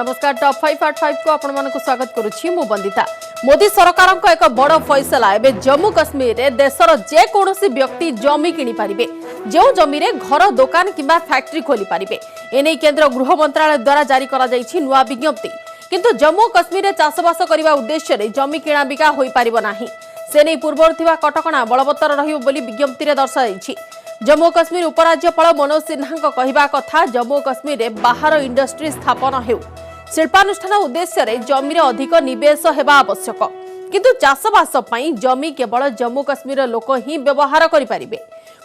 नमस्कार टॉप 5 आट 5 को आपण मानक स्वागत करुछि मु बंदिता। मोदी सरकार को एक बड़ फैसला एबे जम्मू कश्मीर रे देशर जे कोनोसी व्यक्ति जमी किनि पारिबे जो जमी रे घर दुकान किबा फैक्ट्री खोली पारिबे एनै केंद्र गृह मंत्रालय द्वारा जारी करा जायछि नुवा विज्ञप्ति। किंतु जम्मू कश्मीर रे चाषबास करबा उद्देश्य रे जमी किणा बिका होई पारिबो नाही से नै पूर्वरु थिबा कटकणा बलवत्तर रहिबो बोली विज्ञप्ति रे दर्शाଯାଇଛି। जम्मू कश्मीर उपराज्यपाल मनोज सिन्हा कहवा कथा जम्मू कश्मीर रे बाहर इंडस्ट्री स्थापन हेउ शिल्पानुष्ठान उद्देश्य रे जमी रे अधिक निवेश हेबा आवश्यक किंतु चाषबास पई जमी केवल जम्मू कश्मीर लोक ही व्यवहार करि पारिबे।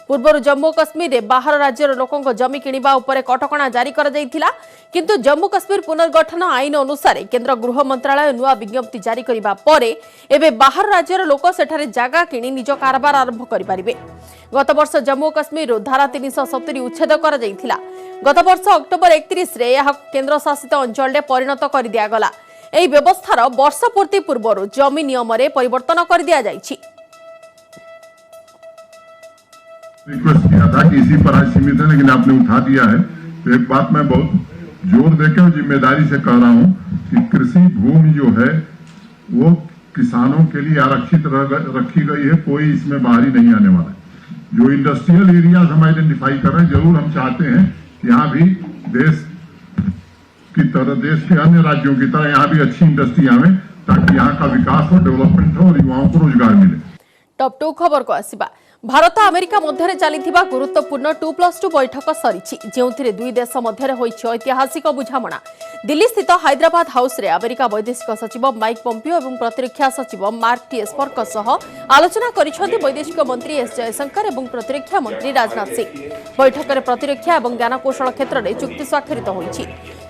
पूर्व जम्मू कश्मीर रे बाहर राज्यर लोकों जमी किणवा उपरे कटकणा जारी कर जायथिला किंतु जम्मू कश्मीर पुनर्गठन आईन अनुसार केंद्र गृह मंत्रालय नुआ विज्ञप्ति जारी करिबा परे एबे बाहर राज्यर लोक सेठारे जागा किणी निज कारबार आरंभ करि पारिबे। गत वर्ष जम्मू कश्मीर धारा 370 उच्छेद कर जायथिला। गत वर्ष अक्टोबर 31 रे यह केंद्र शासित अंचल रे परिणत कर दिया गला। एही व्यवस्थार वर्ष पूर्ति पूर्व जमी नियम रे परिवर्तन कर दिया जायछि। रिक्वेस्ट किया था कि इसी पर आज सीमित है, लेकिन आपने उठा दिया है। तो एक बात मैं बहुत जोर देकर और जिम्मेदारी से कह रहा हूं कि कृषि भूमि जो है वो किसानों के लिए आरक्षित रखी गई है, कोई इसमें बाहरी नहीं आने वाला है। जो इंडस्ट्रियल एरियाज हम आइडेंटिफाई कर रहे हैं, जरूर हम चाहते हैं कि यहाँ भी देश की तरह, देश के अन्य राज्यों की तरह यहाँ भी अच्छी इंडस्ट्री आवे ताकि यहाँ का विकास हो, डेवलपमेंट हो और युवाओं को रोजगार मिले। टॉप 2 खबर को आसिबा। भारत अमेरिका मध्य चलिथिबा गुरुत्वपूर्ण 2+2 बैठक सरीछि जेउथिरे दुई देश मध्य होइछि ऐतिहासिक बुझामणा। दिल्ली स्थित हैदराबाद हाउस रे अमेरिका वैदेशिक सचिव माइक पोम्पियो एवं प्रतिरक्षा सचिव मार्क टी एस्पर सह आलोचना करिसेंति वैदेशिक मंत्री एस जयशंकर एवं प्रतिरक्षा मंत्री राजनाथ सिंह। बैठक में प्रतिरक्षा एवं ज्ञानकौशल क्षेत्र में चुक्ति स्वाक्षरित होइछि।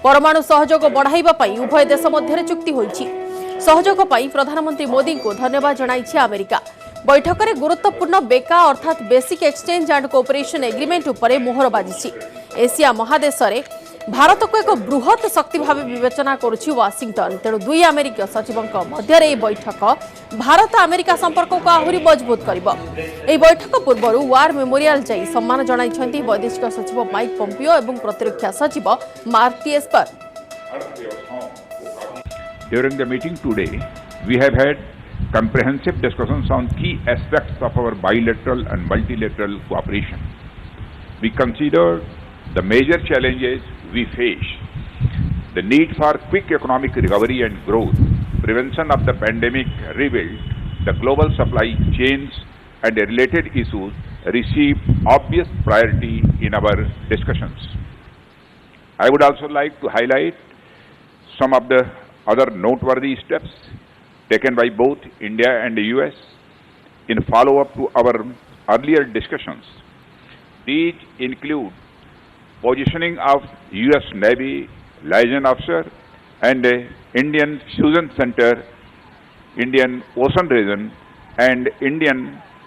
परमाणु सहयोग बढ़ाइबा पई उभय देश मध्य चुक्ति होइछि। सहयोग पई प्रधानमंत्री मोदी को धन्यवाद जणाइछि अमेरिका। बैठक में गुरुत्वपूर्ण बेका अर्थात basic exchange and cooperation agreement उपरे मोहर बाजिछि। एशिया महादेश रे भारत को एक बृहत शक्ति भाव विवेचना करुछि वाशिंगटन। तेणु दुई अमेरिकीय सचिवों मध्य यह बैठक भारत अमेरिका संपर्क को आहरी मजबूत करिबो। एही बैठक पूर्व वार मेमोरियल जाई सम्मान जणाइछन्ति वैदेशिक सचिव माइक पोम्पियो एवं प्रतिरक्षा सचिव mark T Esper. During the meeting today, we have had comprehensive discussions on key aspects of our bilateral and multilateral cooperation. We considered the major challenges we face, the need for quick economic recovery and growth, prevention of the pandemic rebuild, the global supply chains and the related issues received obvious priority in our discussions. I would also like to highlight some of the other noteworthy steps taken by both India and the US in follow-up to our earlier discussions. These include positioning of US Navy liaison officer and Indian Fusion Center, Indian Ocean Region and Indian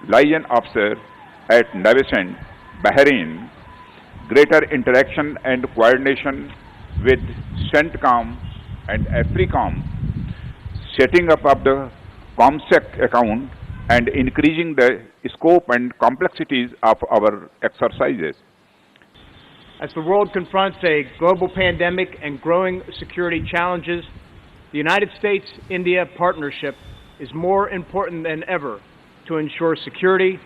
liaison officer at Navicent, Bahrain, greater interaction and coordination with CENTCOM and AFRICOM, setting up of the COMSEC account and increasing the scope and complexities of our exercises. As the world confronts a global pandemic and growing security challenges, the United States-India partnership is more important than ever to ensure security,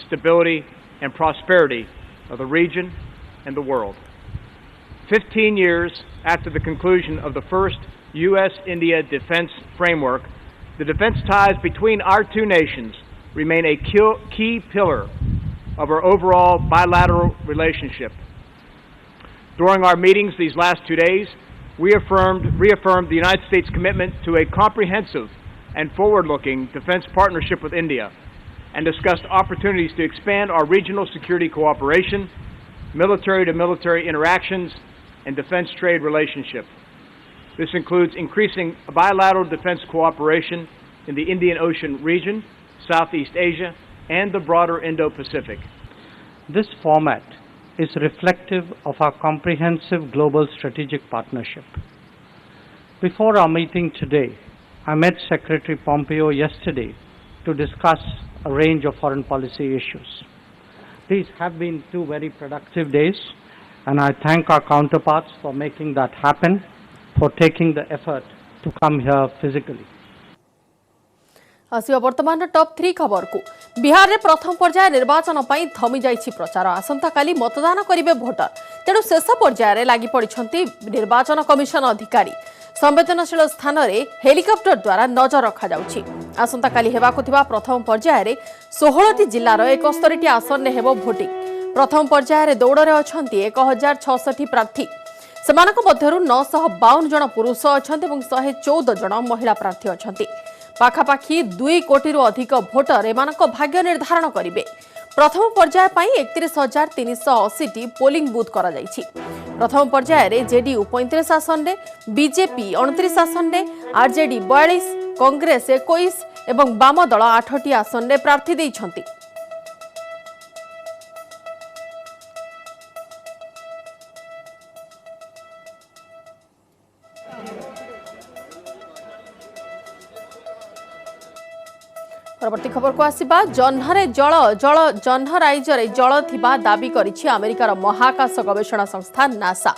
stability, and prosperity of the region and the world. 15 years after the conclusion of the first U.S.-India defense framework, the defense ties between our two nations remain a key pillar of our overall bilateral relationship. During our meetings these last 2 days, we reaffirmed the United States' commitment to a comprehensive and forward-looking defense partnership with India and discussed opportunities to expand our regional security cooperation, military-to-military interactions, and defense trade relationship. This includes increasing bilateral defense cooperation in the Indian Ocean region, Southeast Asia, and the broader Indo-Pacific. This format is reflective of our comprehensive global strategic partnership. Before our meeting today, I met Secretary Pompeo yesterday to discuss a range of foreign policy issues. These have been 2 very productive days, and I thank our counterparts for making that happen, for taking the effort to come here physically. आसिया वर्तमान top 3 खबर को बिहार रे प्रथम पर्याय निर्वाचन पई थमी जाइछि प्रचार आसंता काली मतदान करिवे भोटर तेणु शेष पर्याय रे लागि पड़िछंती निर्वाचन कमिशन अधिकारी संवेदनशील स्थान रे हेलिकॉप्टर द्वारा नजर रखा जाउछि आसंता काली हेबाकु थिबा प्रथम पर्याय रे 16टी जिल्लार 71टी आसन रे हेबो भोटिंग प्रथम पर्याय रे दौड़ रे अछंती 1066 प्रार्थी सेमानक मध्यरु 952 जन पुरुष अछंती एवं 114 जन महिला प्रार्थी अछंती पाखापाखि 2 कोटी अधिक भोटर एमानक भाग्य निर्धारण करिवे प्रथम पर्याय पई 31,380 पोलिंग बूथ करा जायछि प्रथम पर्याय रे जेडीयू 35 आसन रे बीजेपी 29 आसन रे आरजेडी 42 कांग्रेस 21 एवं वाम दल 8टी आसन रे प्रार्थी दैछंती परवर्ती खबर को आसिबा जह्नरे जल जल जह्न राइजरे जल थिबा दाबी करिछि अमेरिकार महाकाश गवेषणा संस्था नासा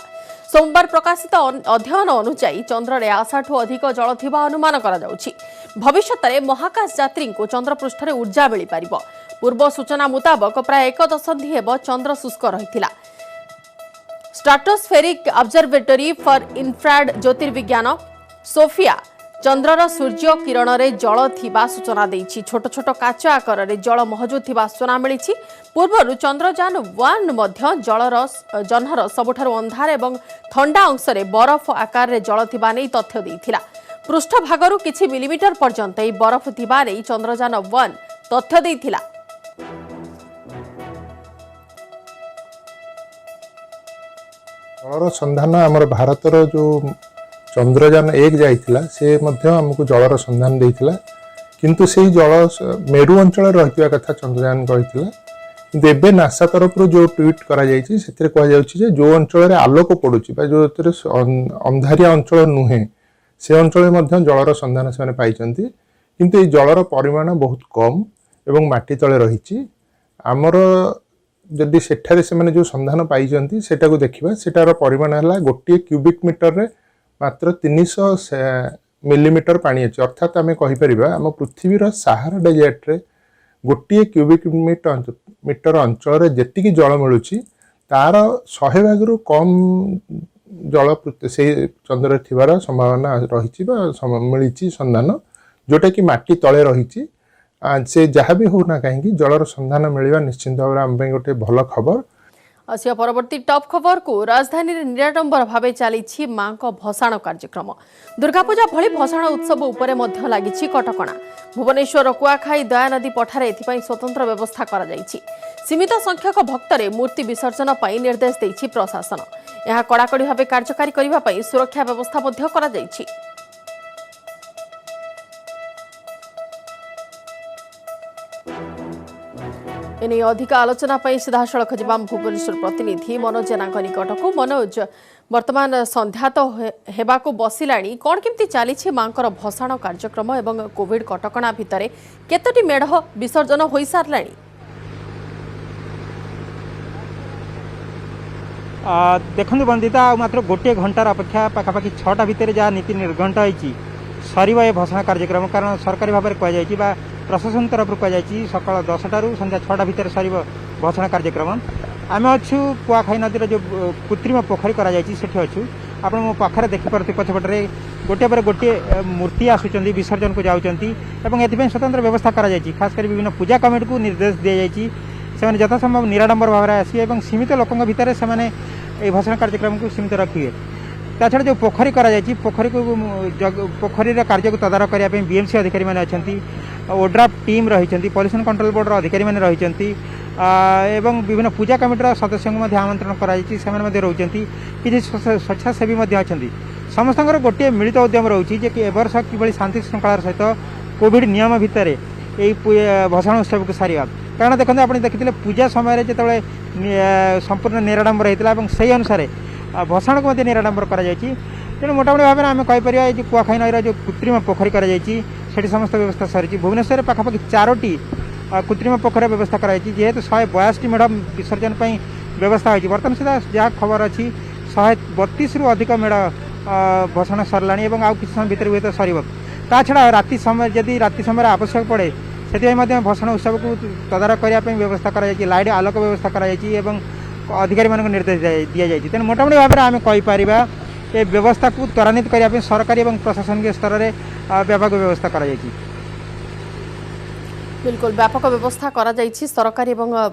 सोमवार प्रकाशित अध्ययन अनुसार चंद्र रे आशाठू अधिक जल थिबा अनुमान करा जाउछि भविष्यत रे महाकाश यात्री को चंद्र पृष्ठ रे ऊर्जा मिलि पारिबो पूर्व सूचना मुताबक प्राय 1 दशंधि हेबो चंद्र शुष्क रहिथिला स्ट्राटोस्फेरिक observatory for infrared ज्योतिर्विज्ञान Sophia चंद्रर Surya Kiran रे जल थिबा सूचना देछि छोट छोट काच आकार रे जल मौजूद थिबा सूचना मिलिछि पूर्वरु चंद्रयान 1 मध्य जलर जह्नर सबुठारु अंधार एवं ठंडा अंश रे बरफ आकार रे जल थिबा नै तथ्य देइथिला पृष्ठ भागरु किछि मिलीमीटर पर्यंत ए बरफ थिबा रे चंद्रयान 1 तथ्य देइथिला जलर संधान आमर भारतर जो चंद्रयान 1 जाइथिला से मध्य हमको जलर संधान देइथिला किंतु से जल मेरु अंचल रहितवा कथा चंद्रयान कहिथिला किंतु एबे नासा तरफ जो ट्वीट करा जायछि सेतिर कहा जाउछि जे जो अंचल रे आलोक पडुछि बा जो अंधारिया अंचल नुहे से अंचल मध्य जलर संधान से पाइछंती किंतु ए जलर परिमाण बहुत कम एवं माटी तळे रहिछि आमर जदि सेठारे से माने जो संधान पाइछंती सेटा को देखिबा सेटार परिमाण हला गोटे क्यूबिक मीटर रे मात्र 300 मिलीमीटर पानी अच्छे अर्थात आम कहीपर आम पृथ्वीर सहारा डेजर्ट रे गोटे क्यूबिक मीटर अंचल जी जल मिलूँ तार 100 भाग कम जल से चंद्र थिबार संभावना रही मिली संधान जोटा कि माटी तले रही से जहाँ भी होना कहीं जलर संधान मिलवा निश्चिंत भाव आम गोटे भल खबर आसिया परवर्ती टॉप खबर को राजधानी रे निराडंबर भावे चली मां को भसाण कार्यक्रम दुर्गा पूजा भली भसाण उत्सव उपरे मध्य लागिछि कटकणा भुवनेश्वर कुआखाई दयानदी पठारे एथिपई स्वतंत्र व्यवस्था करा जाइछि सीमित संख्यक भक्तरे मूर्ति विसर्जन पई निर्देश दैछि प्रशासन यह कड़ाकड़ी भावे कार्यकारी करिबा पई सुरक्षा व्यवस्था मध्य करा जाइछि एने अधिक आलोचना पई सीधासड़क जिबाम भुवनेश्वर प्रतिनिधि मनोज जेनाक निकट को मनोज वर्तमान संध्या तो हेबाको बसिलाणी कौन केमती चली मांकर भसाण कार्यक्रम एवं कोविड कटकणा भितर केतोटी मेढ़ विसर्जन हो साराणी देखु बंदिता मात्र गोटे घंटार अपेक्षा पाखापाखि 6टा भितर जहाँ नीति निर्घंट होती सर ए भसाण कार्यक्रम कारण सरकारी भाव में कहुई प्रशासन तरफ कहुई सकाल 10टारू संध्या 6टा भितर सर भसाण कार्यक्रम आम अच्छु कुआखाई नदी जो कृत्रिम पोखरी अच्छु आप मो पाखे देखिपे पछपटे गोटे पर गोटे मूर्ति आसुँच विसर्जन को जाऊँगी एवं स्वतंत्र व्यवस्था करा खास कर विभिन्न पूजा कमिटी को निर्देश दी जाए यथासंभव निराडंबर भाव में आसवे सीमित लोकों भितर से भसाण कार्यक्रम को सीमित रखिए ताछड़ा जो पोखरी पोखरी को पोखरी कार्य को तदारख करने बीएमसी अधिकारी मैंने अच्छा ओड्राफ टीम रही पॉल्यूशन कंट्रोल बोर्ड अधिकारी मैंने रही एवं विभिन्न पूजा कमिटर सदस्यों को आमंत्रण कर रोचती किसी स्वेच्छासेवी अच्छा समस्त गोटे मिलित उद्यम रोचे कि एवर्ष कि शांति श्रृंखलार सहित कोविड नियम भितर यही भसाण उत्सव को सारे कारण देखते आप देखते पूजा समय जो संपूर्ण निराडंबर होता है से अनुसार भसाण को निराडंबर तेणु मोटामोटी भाव में आम कहीपर कुआखाई नईर जो कृत्रिम पोखरी कर समस्त व्यवस्था सरी भुवनेश्वर पाखापाखि 4टी कृत्रिम पोखरी व्यवस्था कराई जेहेतु 182 मेढ़ विसर्जन व्यवस्था होती बर्तमान सुधा जहाँ खबर अच्छी 132 अधिक मेढ़ भषण सरला आउ किसी समय भितर हुए तो सर ता छड़ा राति समय जदि राति समय आवश्यक पड़े से भषण उत्सव को तदारख करने व्यवस्था कर लाइट आलोक व्यवस्था कर अधिकारी मान निर्देश दि जाए तेणु मोटामोटी भाव में आम कहीपर ये व्यवस्था को त्वरान्वित करने सरकारी और प्रशासनिक स्तर में व्यापक व्यवस्था कर बिल्कुल व्यापक व्यवस्था करा जाइछि सरकारी एवं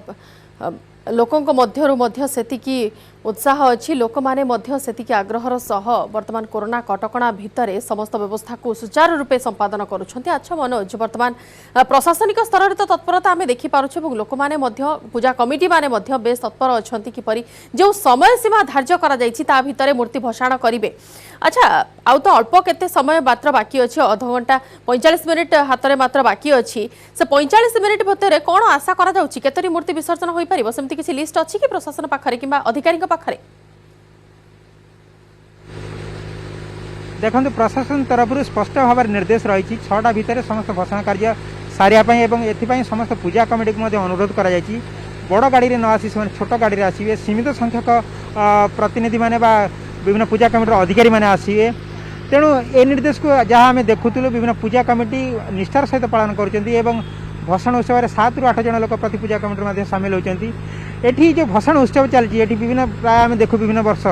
लोकंक मध्यरु मध्य सेतिकी उत्साह अछि लोक माने मध्य सेतिकी आग्रहर सह वर्तमान कोरोना कटकणा भितरे समस्त व्यवस्था को सुचारू रूपे संपादन करुछन्ति। अच्छा मनोज वर्तमान प्रशासनिक स्तर रे तो तत्परता आमे देखि पारुछु एवं लोक माने मध्य पूजा कमिटी माने मध्य बेस तत्पर अछन्ति किपरि जो समय सीमा धार्य करा जाइछि ता भितरे मूर्ति भसाण करिवे। अच्छा आउ तो अल्प केते समय मात्र बाकी अछि आधा घंटा 45 मिनिट हातरे मात्र बाकी अछि से 45 मिनिट भितरे कोन आशा करा जाउछि केतरी मूर्ति विसर्जन होई परिबो सेमति किछि लिस्ट अछि कि प्रशासन पाखरे किबा अधिकारी पाखरे? देखो प्रशासन तरफ स्पष्ट भाव निर्देश रही 6टा भितर समस्त भषण कार्य सारियापाई एवं एथिपाई समस्त पूजा कमिटी को अनुरोध करा जायछि बड़ गाड़ी रे न आसी छोट गाड़ी रे आसीबे सीमित संख्यक प्रतिनिधि माने बा विभिन्न पूजा कमिटी अधिकारी माने आसीबे तेणु ए निर्देश को जहाँ आम देखुलु विभिन्न पूजा कमिटी निष्ठार सहित पालन कर भषण उत्सव में 7 ରୁ 8 जन लोक प्रति पूजा कमिटी सामिल होती एठी जो भषण उत्सव चलती विभिन्न प्राय आम देखु विभिन्न वर्ष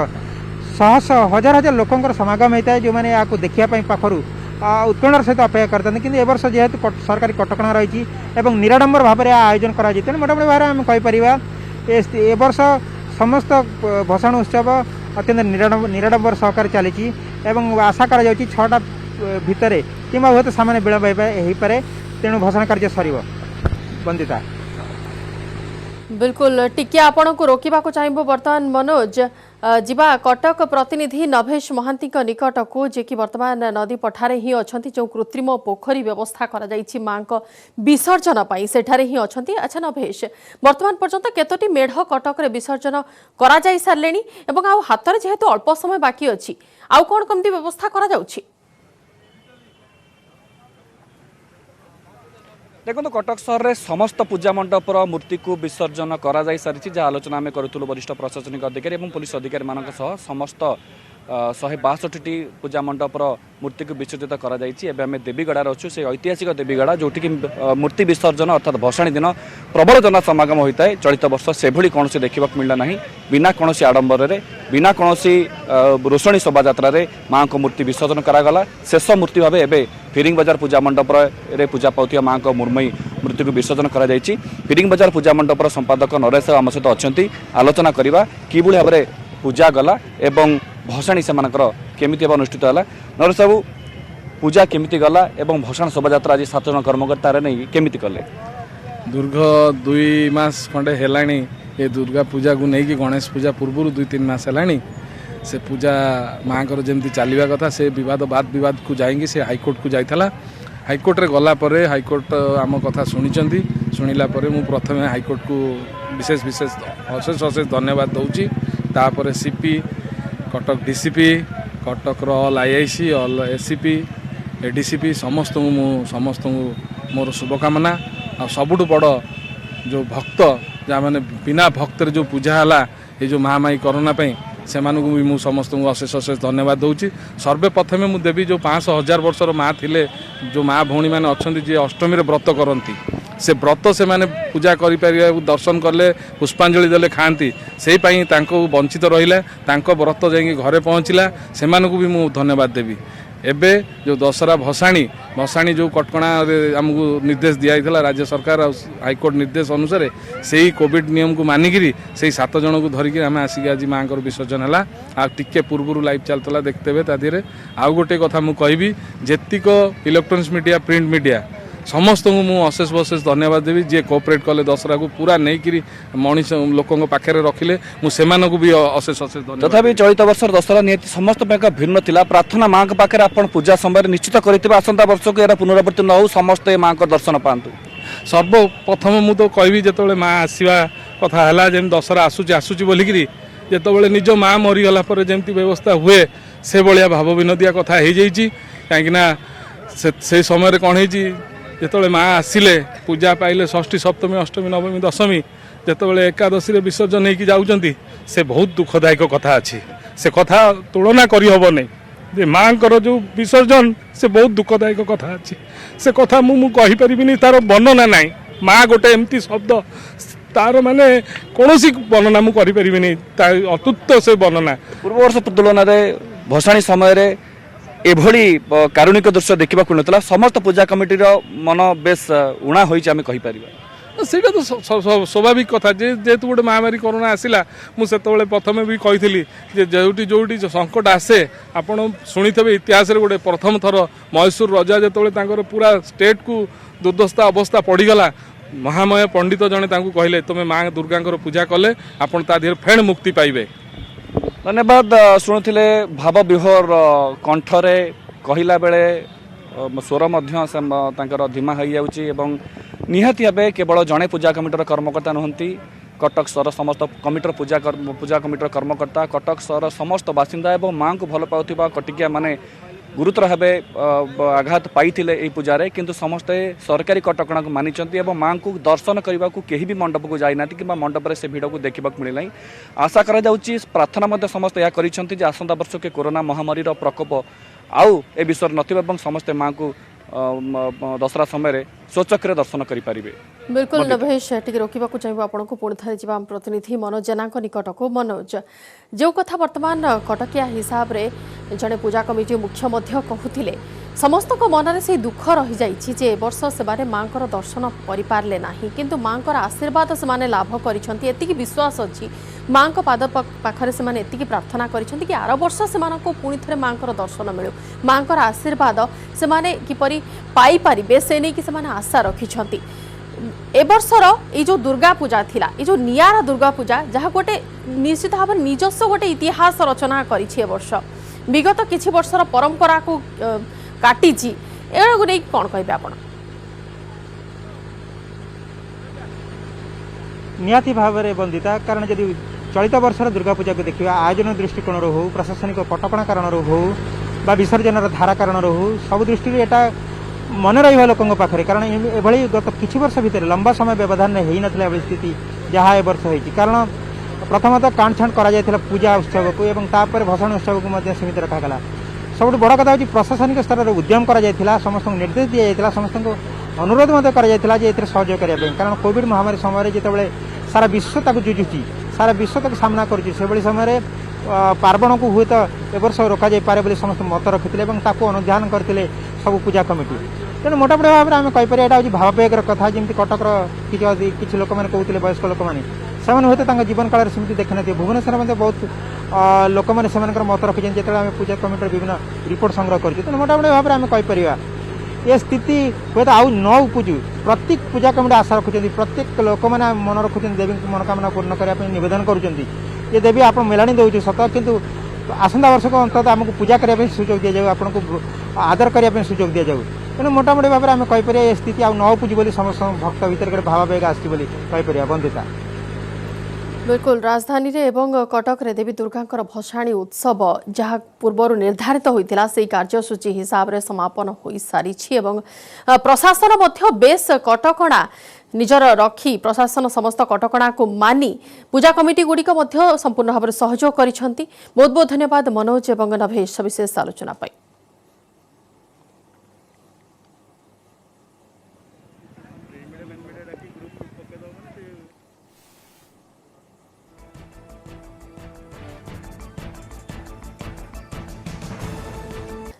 शह शह हजार हजार लोकंर समागम होता है जो मैंने यहाँ देखापी पाखर उत्कण्ठार सहित अपेक्षा करते कि वर्ष जेहेतु सरकारी कटकणा रही निराडंबर भाव में आयोजन कर मोटामोटी भाव में आम कहीपर ए वर्ष समस्त भषण उत्सव अत्यंत निराडंबर सहकार चली आशा कर 6टा भितर कि हुए तो सामान्य विलंब हो पाए तेणु भषण कार्य सर बंदिता बिल्कुल टिके आपण को रोकवा चाहिए बर्तमान मनोज जिबा कटक प्रतिनिधि नभेश महांती निकट को जे कि वर्तमान नदी पठारे ही अच्छी जो कृत्रिम पोखरी व्यवस्था करा जाइछि मां को विसर्जन पाई सेठारे ही अच्छी। अच्छा नभेश वर्तमान पर्यंत केतोटी मेढ़ कटक रे विसर्जन करा जाई सारलेनी एवं आउ हातरे जेहेतु अल्प समय बाकी अछि आउ कोन कमती व्यवस्था करा जाउछि? देखो कटक सहर में समस्त पूजा मंडपर मूर्ति को विसर्जन करा जाई सारी जहाँ आलोचना आम करूँ वरिष्ठ प्रशासनिक अधिकारी और पुलिस अधिकारी मान समस्त 162टी पूजा मंडपर मूर्ति को विसर्जित करा जाइछि। एबे आम देवीगड़ार अच्छु से ऐतिहासिक देवीगड़ा जोटि कि मूर्ति विसर्जन अर्थात भसाणी दिन प्रबल जन समागम होता है चलित वर्ष से भली कौन देखा मिलला ना बिना कौन आडंबर बिना कौन रोषणी शोभा माँ को मूर्ति विसर्जन करागला शेष मूर्ति भाव एवं फिरिंग बजार पूजा मंडपर पूजा पाउथिया माँ को मुर्मयी मूर्ति को विसर्जन करा जाइछि। फिरिंग बजार पूजा मंडपर संपादक नरेश आम सहित अच्छा आलोचना करवा कि भाव में पूजा गला एवं भसाणी से केमिति अनुष्ठित है। नरेश बाबू पूजा केमिति गला एवं भसाण शोभा आज 7 जन कर्मकर्ता नहीं केमिति कले? दीर्घ 2 मास खंडे हेलाणी ये दुर्गा पूजा को लेकिन गणेश पूजा पूर्व 2-3 मास हेलाणी से पूजा माँ को जमी चलवा कथा से वाद विवाद को जाएंगी से हाईकोर्ट को जाइला हाईकोर्ट रे गला परे हाईकोर्ट आम कथा शुणी शुणिला मु प्रथम हाईकोर्ट को विशेष अशेष धन्यवाद दूची तापर CP Cuttack DCP Cuttack all IIC all ACP ADCP समस्त मोर शुभकामना आ सबुठ बड़ जो भक्त जहाँ मैंने बिना भक्त जो पूजा है ये जो महामारी कोरोना से भी मु समस्त अशेष धन्यवाद दूची। सर्वप्रथमे मु देवी जो 500,000 वर्षर माँ थिले जो माँ भौणी मैंने अच्छा जी अष्टमी व्रत करती से व्रत से माने पूजा करि दर्शन कले पुष्पांजलि देले खाती से वंचित रहा व्रत जाइए घरे पहुँचला से भी मु धन्यवाद देवी। एबे जो दशहरा भसाणी जो कटकणा आमको निर्देश दिया राज्य सरकार हाईकोर्ट निर्देश अनुसार से ही कोविड नियम को मानिकी से 7 जन को धरिकी आम आसिक आज माँ को विसर्जन है आ टिके पूर्व लाइव चलता देखते हुए तादे आउ गोटे कथा मुझे कहबी जेतिक इलेक्ट्रोनिक्स मीडिया प्रिंट मीडिया समस्त को अशेष धन्यवाद देवी जी कोऑपरेट कले दशहरा को पूरा नहीं मनीष लोकों पाखे रखिले मुझे भी अशेष धन्यवाद। तथापि चलित वर्ष दशहरा निहती समस्त भिन्न थिला प्रार्थना माँ के पाखे आप पूजा समय निश्चित करेंगे आसंता वर्ष को यार पुनरावृत्ति न हो समस्त माँ को दर्शन पातु। सर्वप्रथम मु तो कहबी जो माँ आसवा कथा है जमी दशहरा आसूची बोलिकी जिते निज माँ मरीगला जमी व्यवस्था हुए से भाया भाव विनोदिया कथा हो जाइए कहीं से समय कौन है जिते माँ आसिले पूजा पाइले षष्ठी सप्तमी अष्टमी नवमी दशमी जिते एकादशी विसर्जन होगी जाऊँच से बहुत दुखदायक कथा अच्छी से कथा तुलना करहब नहीं जे माँ जो विसर्जन से बहुत दुखदायक कथा अच्छी से कथा मु कहीपरि तार वर्णना ना माँ गोटे एमती शब्द तार माने कौन वर्णना मुझे अतुत्त से वर्णना पूर्व वर्ष तुलन में भसाणी समय एभली कारुणिक दृश्य देखा मिलता समस्त पूजा कमिटी मन बेस उणा होम कहीपर ସେଇଟା ତ ସ୍ୱାଭାବିକ କଥା ଯେହେତୁ ଗୋଟେ ମହାମାରୀ କରୋନା ଆସିଲା ମୁଁ ସେତେବେଳେ ପ୍ରଥମେ ବି କହିଥିଲି ଯେ ଯୋଉଠି ସଙ୍କଟ ଆସେ ଆପଣ ଶୁଣିଥିବେ ଇତିହାସରେ ଗୋଟେ ପ୍ରଥମ ଥର ମହୀଶୂର ରଜା ଯେତେବେଳେ ତାଙ୍କର ପୁରା ଷ୍ଟେଟକୁ ଦୁର୍ଦ୍ଦଶା ଅବସ୍ଥା ପଡ଼ିଗଲା ମହାମୟ ପଣ୍ଡିତ ଜଣେ ତାଙ୍କୁ କହିଲେ ତୁମେ ମା ଦୁର୍ଗାଙ୍କର ପୂଜା କଲେ ଆପଣ ତା ଦେହରେ ଫେଣ ମୁକ୍ତି ପାଇବେ। ଧନ୍ୟବାଦ। ଶୁଣୁଥିଲେ ଭାବ ବିହୋର କଣ୍ଠରେ କହିଲା ବେଳେ ସ୍ୱର ମଧ୍ୟ ତାଙ୍କର ଧିମା ହୋଇଯାଉଛି ଏବଂ निहाती भाव केवल जड़े पूजा कमिटर कर्मकर्ता नुहति कटक सहर समस्त कमिटर पूजा कमिटर कर्मकर्ता कटक सहर समस्त बासिंदा और माँ को भल पाउथिबा कटिकिया माने गुरुतर भाव आघात पाइथिले ए पूजारे किंतु समस्ते सरकारी कटकणा को मानिचंती और माँ को दर्शन करने को कहीं भी मंडप को जाइना कि मंडप से भिड़ को देखा मिलना आशा करा जाउची प्रार्थना मध्य समस्त यह करिसंती जे आसंता वर्ष के कोरोना महामारी प्रकोप आउ ए विषय नथिबा समस्ते माँ को दशरा समय स्वचक्र दर्शन करें। बिल्कुल नभेश टी रोकवा चाहिए आपको पुणी थे जा प्रतिनिधि मनोज जेना निकट को मनोज जो कथा वर्तमान कटकिया हिसाब रे जड़े पूजा कमिटी मुख्य कहते समस्त मन में से दुख रही जाइए वर्ष से माँ दर्शन करें ना किंतु माँ आशीर्वाद से लाभ कर विश्वास अच्छी माँ पाद पाखरे से प्रार्थना कर आर वर्ष से पुणी थे माँ दर्शन मिलू माँ आशीर्वाद से किपरि पाई पारिबे से नहीं कि आशा रखिंट ए बर्षर ये जो दुर्गा पूजा थिला ये जो नियारा दुर्गा पूजा जहाँ गोटे निश्चित भाव निजस्व गोटे इतिहास रचना करिछि ए वर्ष विगत किछि वर्षर परंपरा को काटिछि एगो नै कोन कहबे आपण निहाती भाव में बंदिता कारण जदि चलित वर्षर दुर्गा पूजा को देखा आयोजन दृष्टिकोण हो प्रशासनिक कटकणा कारण हो विसर्जन धारा कारण हो सब दृष्टि एटा मन रहा लोकों पाखे कारण एभली गत किछि वर्ष भितर लंबा समय व्यवधान हो ना स्थिति जहाँ ए वर्ष होती कारण प्रथमतः काणछाण कर पूजा उत्सव को एवं तापर भसाण उत्सव को सीमित रखागला सब बड़ कथा हूँ प्रशासनिक स्तर में उद्यम कर समस्त निर्देश दी जाता समस्त अनुरोध कर सहयोग करने कारण कोविड महामारी समय जिते सारा विश्व ताक जुझुची सारा विश्व तक सामना कर समय पार्वण को हुए तो ए वर्ष रोक जाए समस्त मत रखी अनुधान करते सब पूजा कमिटी तेणु मोटामोटी भाव में आम कहीपर यहाँ हूँ भाववेगर कथा जमी कटकर किसी लोक मैंने कहते वयस्क लोक मैंने हुए तो जीवन काल सेमती देखी ना भुवनेश्वर में बहुत लोक मैंने मत रखी जो आम पूजा कमिटी विभिन्न रिपोर्ट संग्रह कर मोटामोटी भाव में आम कहीपर ये स्थिति हुए तो आउ न उपजु प्रत्येक पूजा कमिटी आशा रखुच्च प्रत्येक लोक मैंने मन रखुच्च देवी मनोकामना पूर्ण करने निवेदन करुँच देवी आप मेलाणी दौर सत किंतु आसंता वर्ष को अंततः आमको पूजा करने सुजोग दि जाऊ आपको आदर करने सुजोग दि जाऊ तेणु मोटामोटी भाव में आम कहीपर ये स्थिति आउ न उपजु बोली समस्त भक्त भीतर गोटे भावावेग आसपर बंदिता। बिल्कुल राजधानी रे एवं कटक रे देवी दुर्गांकर भसाणी उत्सव जहाँ पूर्व निर्धारित होता से कार्यसूची हिसाब रे समापन हो सारी एवं प्रशासन मध्य बेस कटकणा निजर रखी प्रशासन समस्त कटकणा को मानी पूजा कमिटी गुड़िक संपूर्ण भाव सहयोग करिसेंती। बहुत बहुत धन्यवाद मनोज एवं नभेश विशेष आलोचना पाई।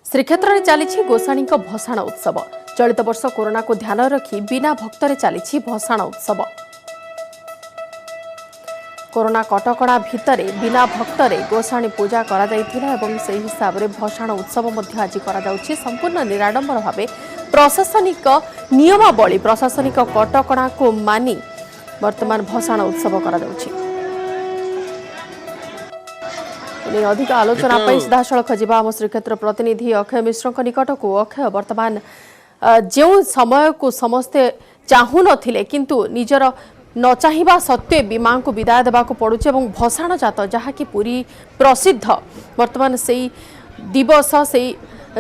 श्रीक्षेत्र में चली गोसाणी भसाण उत्सव चलित वर्ष कोरोना को ध्यान रखी बिना भक्तरे चली भसाण उत्सव कोरोना कटकणा भितर बिना भक्तरे गोसाणी पूजा करा एवं से हिसाब से भसाण उत्सव आज संपूर्ण निराडंबर भाव प्रशासनिक नियमावली प्रशासनिक कटकणा को मानी वर्तमान भसाण उत्सव करा अधिक आलोचना सीधासख जा आम श्रीक्षेत्र प्रतिनिधि अक्षय मिश्र निकट को अक्षय वर्तमान जो समय को समस्ते चाहू नथिले किंतु निजर न चाहिबा सत्वे भी मां को विदाय देवा पड़ुचे और भसाण जात जहाँकि पूरी प्रसिद्ध वर्तमान से दिवस से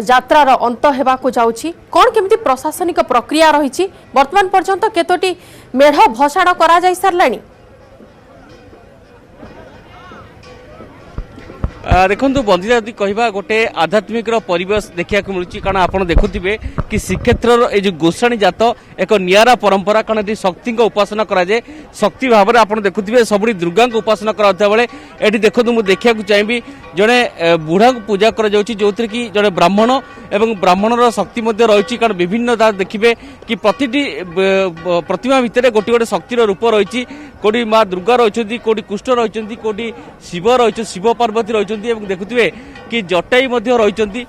यात्रार अंत होगाक जाउछि कौन केमिति प्रशासनिक प्रक्रिया रही वर्तमान पर्यंत केतोटी मेढ़ भसाण करा जाई सारलानी। देखो बंदिता यदि कहवा गोटे आध्यात्मिक परिवेश देखा मिलूँ कारण आप देखुवे कि श्रीक्षेत्र ये जो गोसाणी जात एक निरा परंपरा कारण ये शक्ति उपासना कराए शक्ति भाव में आप देखुवे सब दुर्गा को उपासना कराता बेले ये देखो मुझे देखा चाहिए जड़े बुढ़ा को पूजा कर जो कि जड़े ब्राह्मण एवं ब्राह्मणर शक्ति रही कारण विभिन्न देखिए कि प्रतिमा भितर गोटे गोटे शक्तिर रूप रही कोटी माँ दुर्गा रही कोटी कृष्ण रही कोटी शिव रही शिव पार्वती रही देखुए कि जटाई रही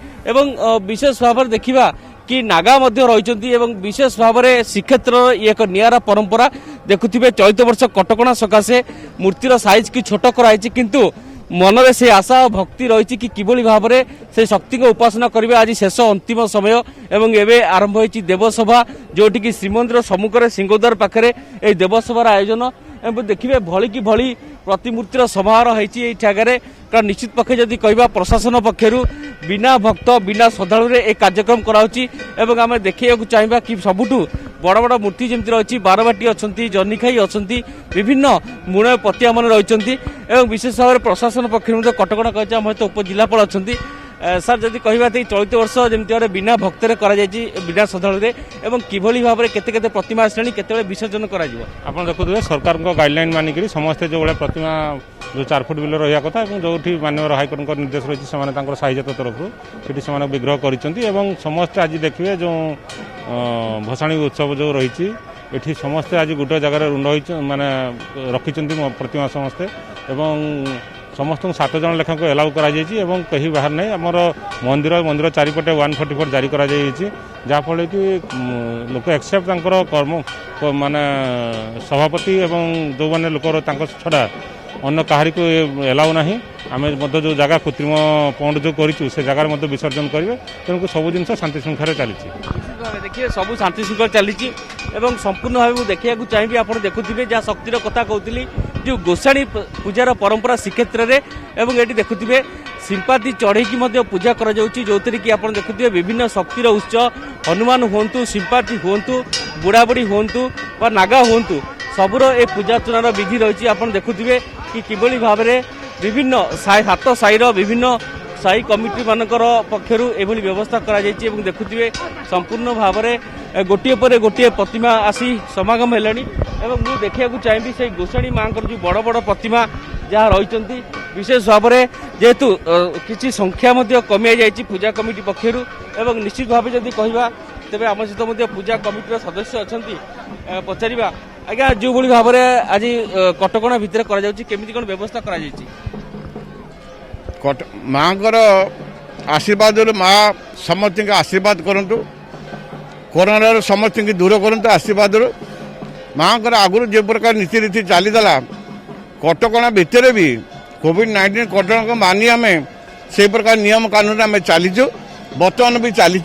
विशेष भाव में देखा कि नागा रही विशेष भाव में श्रीक्षेत्र एक निरा परंपरा देखुए चलित वर्ष कटकणा सकाशे मूर्तिर साइज की छोट कराई किंतु मनरे से आशा और भक्ति रही कि किभली भाव में से शक्ति को उपासना करेंगे आज शेष अंतिम समय एवं एवं आरंभ होती देवसभा जोटि कि श्रीमंदिर सम्मुखें सिंहद्वार पाखे ये देवसभार आयोजन देखिए भली कि भली प्रतिमूर्तिर समारोह होती जगह कारण निश्चित पक्षे जदि कहवा प्रशासन पक्षर बिना भक्त बिना श्रद्धालु ये कार्यक्रम कराऊँगी एवं आम देखा चाहिए कि सबुठू बड़ बड़ मूर्ति जमी रही बारबाटी अच्छा जनिखाई अच्छा विभिन्न मूल पतिया मान रही विशेष भाव में प्रशासन पक्ष कटकणा कह उपजिलापाल अच्छा सर जदि कहवा चलित वर्ष जमी बिना भक्तर बिना श्रद्धालु किभली भाव में केते प्रतिमा आसलानी केते विसर्जन कर देखुए सरकार गाइडलाइन मानिक समस्ते जो प्रतिमा जो 4 फुट बिल रहा कथा जो माननीय हाइकोर्ट निर्देश रही है साहिजात तरफ से विग्रह कर समस्ते आज देखिए जो भसाणी उत्सव जो रही ये समस्ते आज गोटे जगह रुंड माने रखी प्रतिमा समस्ते समस्त 7 जन लेखा को एलाउ कहीं बाहर नहीं आमर मंदिर चारिपटे 144 जारी करा जहाँफल कि लोक एक्सेप्ट कर्म माने सभापति एवं जो मैंने लोकर छड़ा अन्य कहारी को एलाउ ना आम जो जगह कृत्रिम पॉइंट जो करूँ से जगह विसर्जन करेंगे तेणुक सब जिन शांति श्रृंखला चली देखिए सब शांति श्रृंखला चली संपूर्ण भाव में देखा चाहिए आप देखुए जहाँ शक्तिर कथा कहती जो गोसाणी पूजार परंपरा श्रीक्षेत्र में एवं ये देखुए सिंपाती चढ़ई पूजा कर जो कि आप देखुए विभिन्न शक्तिर उत्स हनुमान हूँ सिंपाती हूँ बुढ़ाबुढ़ी हूँ नागा हूँ सबुर ए पूजा अर्चनार विधि रही आप देखुए कि किभली भाव में विभिन्न 7 साईर विभिन्न साई कमिटी मानकर पक्षर एभली व्यवस्था करा जायछि एवं देखुथिबे संपूर्ण भाव में गोटे पर गोटे प्रतिमा आसी समागम हेलानी एवं मु देखिया चाहिए से गोसाणी माँ जो बड़ बड़ प्रतिमा जहाँ रही विशेष भाव में जेहेतु किसी संख्या कमी जाइए पूजा कमिटी पक्षर एवं निश्चित भाव जदि कहवा तेरे आम सहित पूजा कमिटीर सदस्य अच्छा पचारा आज्ञा जो भाई भाव में आज कटकणा भितर केमी कौन व्यवस्था करा माँ आशीर्वाद माँ समस्त आशीर्वाद करूँ कोरोना समस्त दूर करूँ आशीर्वाद माँ आगुरी जो प्रकार नीति रीति चलीला कटकणा भितर भी कोविड-19 कटकणा को मानी आम से प्रकार नियम कानून आम चलीचु बर्तमान भी चली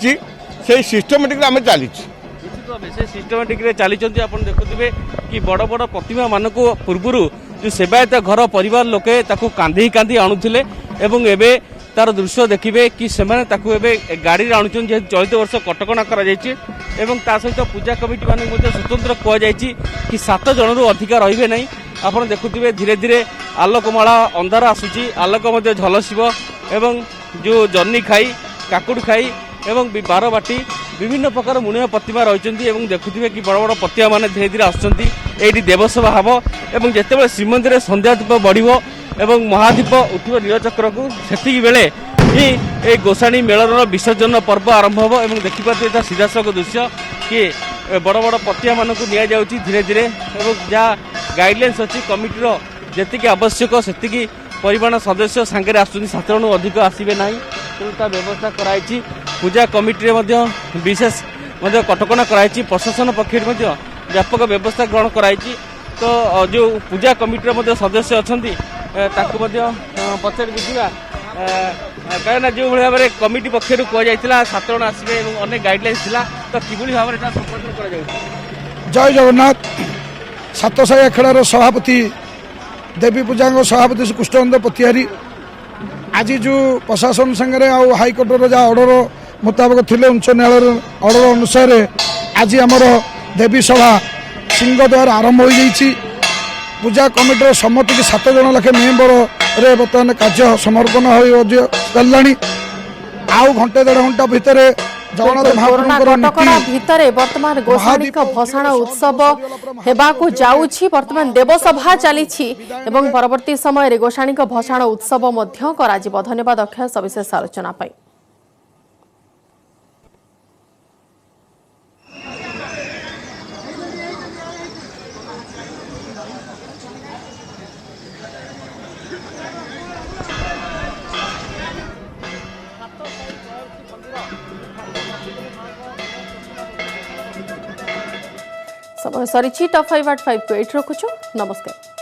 से सिस्टमेटिक आम चली से सिस्टमेटिक चली आप देखुए कि बड़ बड़ प्रतिमा मान पूर्वर जो सेवायत घर परिवार लोके कांधी कांधी आणुले एवं एबे तार दृश्य देखिए कि सेमाने गाड़ी आणुन जेहेतु चलित वर्ष कटकणा करा सहित पूजा कमिटी मान स्वतंत्र कहुई कि 7 जन रु अधिका रे ना आप देखुए धीरे धीरे आलोकमाला अंधार आसूची आलोक झलसिब एवं जो जन्नी खाई काकुड़ खाई एवं बारबाटी विभिन्न प्रकार मुनिया प्रतिमा रही देखुए कि बड़ बड़ प्रतिमा मान धीरे धीरे आसुँच देवसभा हम एवं जितेबाला श्रीमंदिर संध्या दीप बढ़ एवं महादीप उठिब नीलचक्र को से बेले ही गोसाणी मेलन विसर्जन पर्व आरंभ हो एवं देखिए सीधासख दृश्य कि बड़ बड़ प्रतिमा मान नि धीरे धीरे एवं जहाँ गाइडलाइंस अच्छी कमिटीर जी आवश्यक से परिमाण सदस्य सांगे आसुँच 7 जन अधिक आसवे ना तेणु व्यवस्था कराई पूजा कमिटी विशेष कटकणा कराई प्रशासन पक्ष व्यापक व्यवस्था ग्रहण कराई तो जो पूजा कमिटीर सदस्य अच्छा पचारि बुझा कहीं जो भाव में कमिटी पक्षर कहुला 7 जन आसवे अनेक गाइडलाइंस था तो कि भाव में संपादन कर जय जगन्नाथ सातसाई अखेड़ार सभापति देवी पूजा सभापति श्री कृष्णचंद्र पतिहारी आज जो प्रशासन संगे हाइकोर्टर जहाँ ऑर्डर मुताबक थे उच्च न्यायालय ऑर्डर अनुसार आज आमर देवी सभा सिंहद्वार आरंभ हो पूजा कमिटीर सम्मति 7 जन लेखे मेम्बर रे बर्तमान कार्य समर्पण हो गलानी आउ घंटे 1.5 घंटा भितर जगन्नाथ कोरोना महाप्रभुଙ୍କର कटकड़ा नीति भितर वर्तमान गोसाणी भसाण उत्सव हेबाकु जाउछि वर्तमान देवसभा चलीछि एवं परवर्ती समय रे गोसाणी भसाण उत्सव मध्य कराजिब। धन्यवाद अक्षय सविशेष आलोचना पाई। समय सरी टॉप 5 8 5 को 8 रखुछु। नमस्कार।